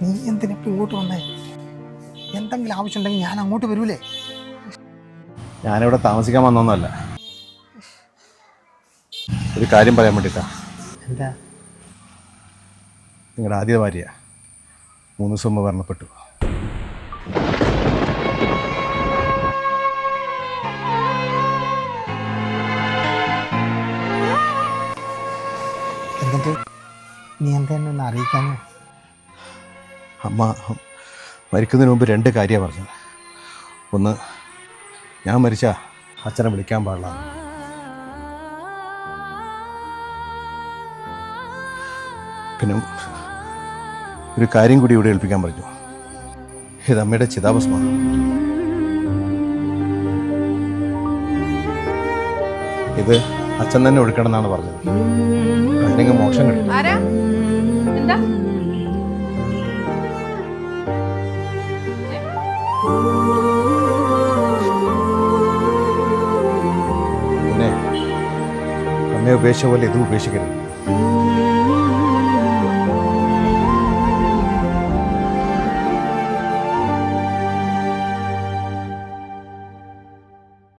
നീ എന്തിനിപ്പോൾ ഇങ്ങോട്ട് വന്നേ? എന്തെങ്കിലും ആവശ്യമുണ്ടെങ്കിൽ ഞാൻ അങ്ങോട്ട് വരൂലേ? ഞാനിവിടെ താമസിക്കാൻ വന്നൊന്നുമല്ല, ഒരു കാര്യം പറയാൻ വേണ്ടിയിട്ടാ. എന്താ? നിങ്ങളുടെ ആദ്യ ഭാര്യ 3 ദിവസം മുമ്പ് മരണപ്പെട്ടു. എന്നിട്ട് നീ എന്തെന്നെ ഒന്ന് അറിയിക്കാമോ? അമ്മ മരിക്കുന്നതിന് മുമ്പ് 2 കാര്യമാണ് പറഞ്ഞത്. ഒന്ന്, ഞാൻ മരിച്ചാൽ അച്ഛനെ വിളിക്കാൻ പാടില്ല. പിന്നെ ഒരു കാര്യം കൂടി ഇവിടെ ഏൽപ്പിക്കാൻ പറഞ്ഞു. ഇത് അമ്മയുടെ ചിതാഭസ്മമാണ്. ഇത് അച്ഛൻ തന്നെ ഒഴുക്കണം എന്നാണ് പറഞ്ഞത്. അതിനെങ്കിൽ മോക്ഷം കിട്ടും. പിന്നെ അമ്മയെ ഉപേക്ഷിച്ച പോലെ ഇതും ഉപേക്ഷിക്കരുത്.